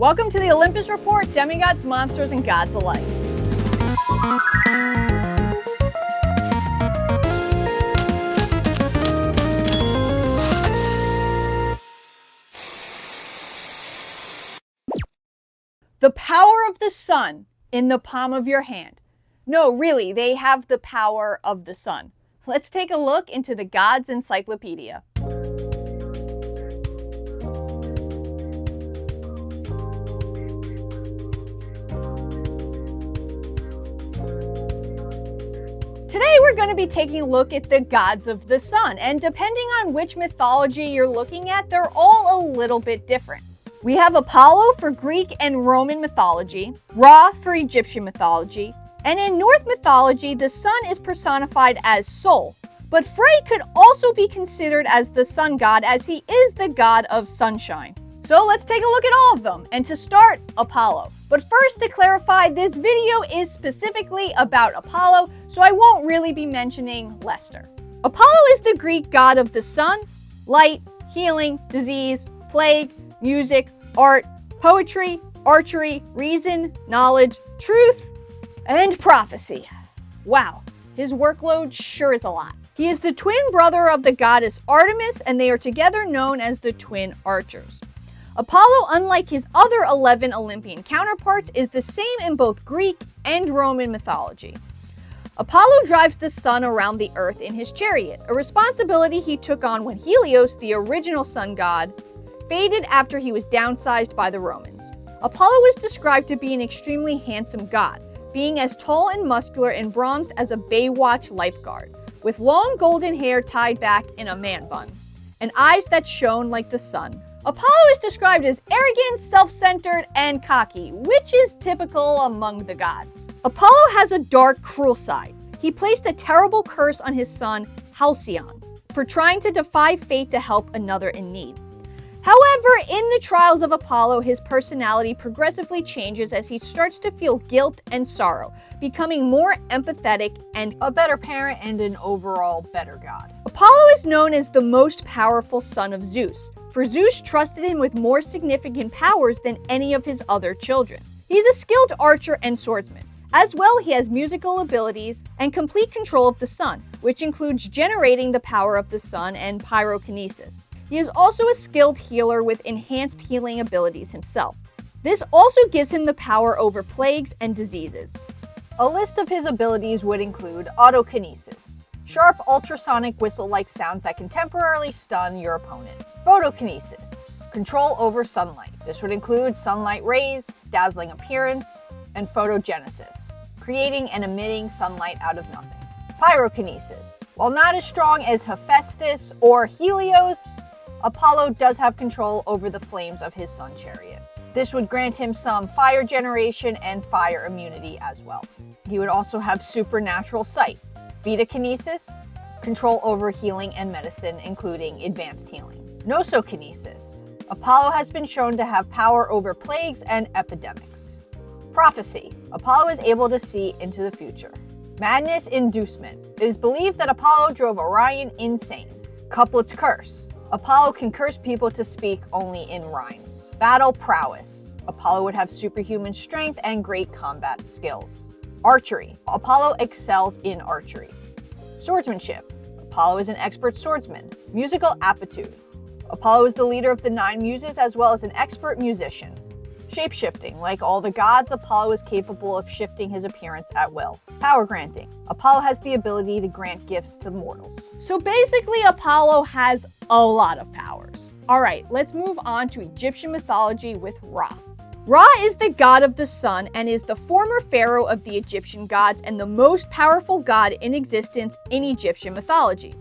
Welcome to the Olympus Report, demigods, monsters, and gods alike. The power of the sun in the palm of your hand. No, really, they have the power of the sun. Let's take a look into the Gods Encyclopedia. Today we're going to be taking a look at the gods of the sun, and depending on which mythology you're looking at, they're all a little bit different. We have Apollo for Greek and Roman mythology, Ra for Egyptian mythology, and in Norse mythology, the sun is personified as Sol. But Frey could also be considered as the sun god, as he is the god of sunshine. So let's take a look at all of them. And to start, Apollo. But first, to clarify, this video is specifically about Apollo, so I won't really be mentioning Lester. Apollo is the Greek god of the sun, light, healing, disease, plague, music, art, poetry, archery, reason, knowledge, truth, and prophecy. Wow, his workload sure is a lot. He is the twin brother of the goddess Artemis, and they are together known as the twin archers. Apollo, unlike his other 11 Olympian counterparts, is the same in both Greek and Roman mythology. Apollo drives the sun around the earth in his chariot, a responsibility he took on when Helios, the original sun god, faded after he was downsized by the Romans. Apollo is described to be an extremely handsome god, being as tall and muscular and bronzed as a Baywatch lifeguard, with long golden hair tied back in a man bun, and eyes that shone like the sun. Apollo is described as arrogant, self-centered, and cocky, which is typical among the gods. Apollo has a dark, cruel side. He placed a terrible curse on his son, Halcyon, for trying to defy fate to help another in need. However, in the trials of Apollo, his personality progressively changes as he starts to feel guilt and sorrow, becoming more empathetic and a better parent and an overall better god. Apollo is known as the most powerful son of Zeus, for Zeus trusted him with more significant powers than any of his other children. He's a skilled archer and swordsman. As well, he has musical abilities and complete control of the sun, which includes generating the power of the sun and pyrokinesis. He is also a skilled healer with enhanced healing abilities himself. This also gives him the power over plagues and diseases. A list of his abilities would include autokinesis, sharp ultrasonic whistle-like sounds that can temporarily stun your opponent. Photokinesis, control over sunlight. This would include sunlight rays, dazzling appearance, and photogenesis, creating and emitting sunlight out of nothing. Pyrokinesis, while not as strong as Hephaestus or Helios, Apollo does have control over the flames of his sun chariot. This would grant him some fire generation and fire immunity as well. He would also have supernatural sight, vitakinesis, control over healing and medicine, including advanced healing. Nosokinesis. Apollo has been shown to have power over plagues and epidemics. Prophecy. Apollo is able to see into the future. Madness inducement. It is believed that Apollo drove Orion insane. Couplet's curse. Apollo can curse people to speak only in rhymes. Battle prowess. Apollo would have superhuman strength and great combat skills. Archery. Apollo excels in archery. Swordsmanship. Apollo is an expert swordsman. Musical aptitude. Apollo is the leader of the 9 muses as well as an expert musician. Shape-shifting. Like all the gods, Apollo is capable of shifting his appearance at will. Power granting. Apollo has the ability to grant gifts to mortals. So basically, Apollo has a lot of powers. Alright, let's move on to Egyptian mythology with Ra. Ra is the god of the sun and is the former pharaoh of the Egyptian gods and the most powerful god in existence in Egyptian mythology.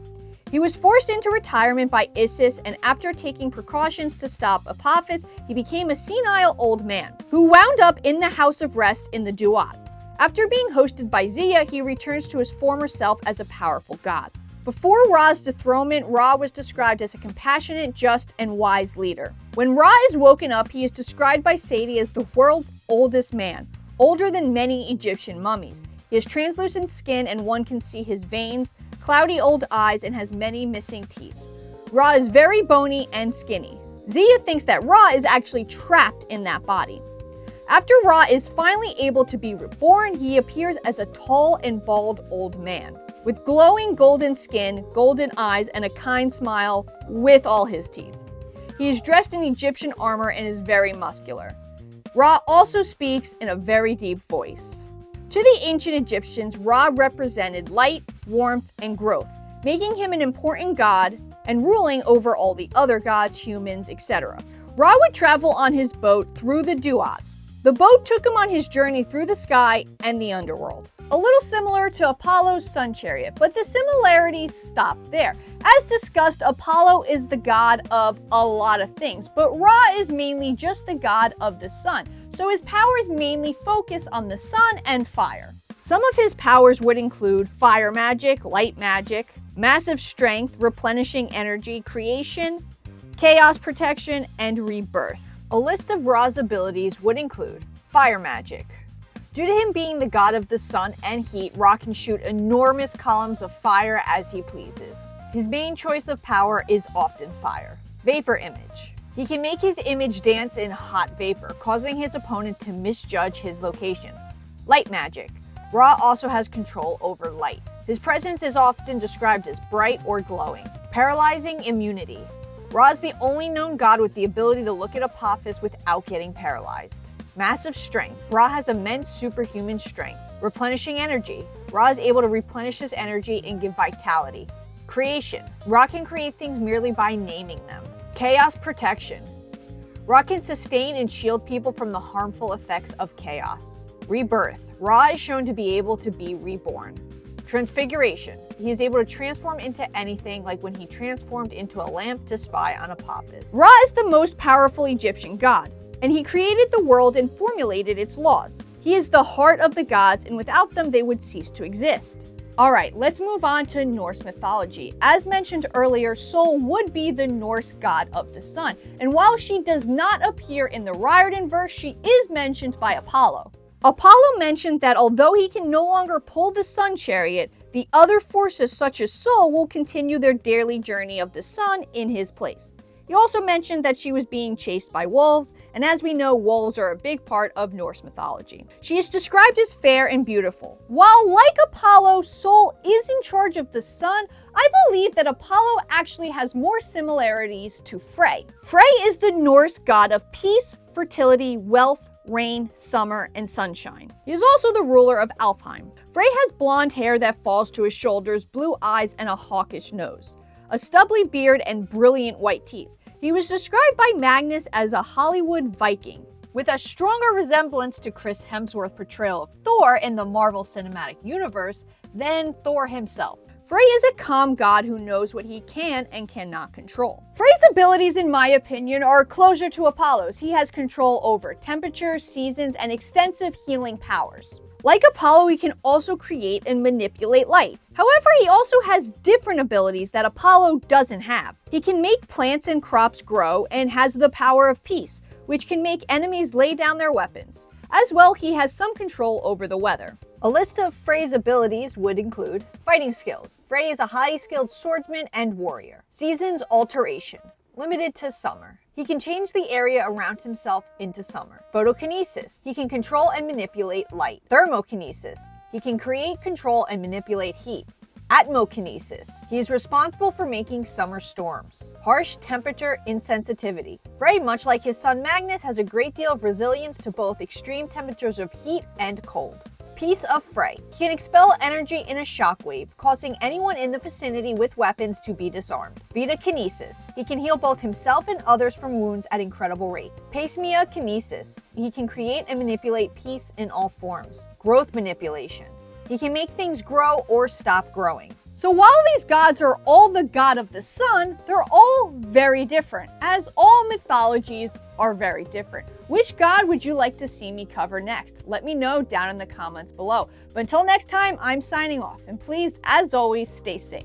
He was forced into retirement by Isis, and after taking precautions to stop Apophis, he became a senile old man, who wound up in the House of Rest in the Duat. After being hosted by Zia, he returns to his former self as a powerful god. Before Ra's dethronement, Ra was described as a compassionate, just, and wise leader. When Ra is woken up, he is described by Sadie as the world's oldest man, older than many Egyptian mummies. He has translucent skin and one can see his veins, cloudy old eyes, and has many missing teeth. Ra is very bony and skinny. Zia thinks that Ra is actually trapped in that body. After Ra is finally able to be reborn, he appears as a tall and bald old man, with glowing golden skin, golden eyes, and a kind smile with all his teeth. He is dressed in Egyptian armor and is very muscular. Ra also speaks in a very deep voice. To the ancient Egyptians, Ra represented light, warmth, and growth, making him an important god and ruling over all the other gods, humans, etc. Ra would travel on his boat through the Duat. The boat took him on his journey through the sky and the underworld. A little similar to Apollo's sun chariot, but the similarities stop there. As discussed, Apollo is the god of a lot of things, but Ra is mainly just the god of the sun, so his powers mainly focus on the sun and fire. Some of his powers would include fire magic, light magic, massive strength, replenishing energy, creation, chaos protection, and rebirth. A list of Ra's abilities would include fire magic. Due to him being the god of the sun and heat, Ra can shoot enormous columns of fire as he pleases. His main choice of power is often fire. Vapor image. He can make his image dance in hot vapor, causing his opponent to misjudge his location. Light magic. Ra also has control over light. His presence is often described as bright or glowing. Paralyzing immunity. Ra is the only known god with the ability to look at Apophis without getting paralyzed. Massive strength. Ra has immense superhuman strength. Replenishing energy. Ra is able to replenish his energy and give vitality. Creation. Ra can create things merely by naming them. Chaos protection. Ra can sustain and shield people from the harmful effects of chaos. Rebirth. Ra is shown to be able to be reborn. Transfiguration. He is able to transform into anything, like when he transformed into a lamp to spy on Apophis. Ra is the most powerful Egyptian god, and he created the world and formulated its laws. He is the heart of the gods, and without them they would cease to exist. Alright, let's move on to Norse mythology. As mentioned earlier, Sol would be the Norse god of the sun, and while she does not appear in the Riordanverse, she is mentioned by Apollo. Apollo mentioned that although he can no longer pull the sun chariot, the other forces such as Sol will continue their daily journey of the sun in his place. He also mentioned that she was being chased by wolves, and as we know, wolves are a big part of Norse mythology. She is described as fair and beautiful. While like Apollo, Sol is in charge of the sun, I believe that Apollo actually has more similarities to Frey. Frey is the Norse god of peace, fertility, wealth, rain, summer, and sunshine. He is also the ruler of Alfheim. Frey has blonde hair that falls to his shoulders, blue eyes, and a hawkish nose, a stubbly beard, and brilliant white teeth. He was described by Magnus as a Hollywood Viking, with a stronger resemblance to Chris Hemsworth's portrayal of Thor in the Marvel Cinematic Universe than Thor himself. Frey is a calm god who knows what he can and cannot control. Frey's abilities, in my opinion, are closer to Apollo's. He has control over temperature, seasons, and extensive healing powers. Like Apollo, he can also create and manipulate light. However, he also has different abilities that Apollo doesn't have. He can make plants and crops grow and has the power of peace, which can make enemies lay down their weapons. As well, he has some control over the weather. A list of Frey's abilities would include fighting skills. Frey is a highly skilled swordsman and warrior. Seasons alteration, limited to summer. He can change the area around himself into summer. Photokinesis. He can control and manipulate light. Thermokinesis. He can create, control, and manipulate heat. Atmokinesis. He is responsible for making summer storms. Harsh temperature insensitivity. Frey, much like his son Magnus, has a great deal of resilience to both extreme temperatures of heat and cold. Piece of Frey. He can expel energy in a shockwave, causing anyone in the vicinity with weapons to be disarmed. Beta-kinesis. He can heal both himself and others from wounds at incredible rates. Pacemia-kinesis. He can create and manipulate peace in all forms. Growth manipulation. He can make things grow or stop growing. So while these gods are all the god of the sun, they're all very different, as all mythologies are very different. Which god would you like to see me cover next? Let me know down in the comments below. But until next time, I'm signing off, and please, as always, stay safe.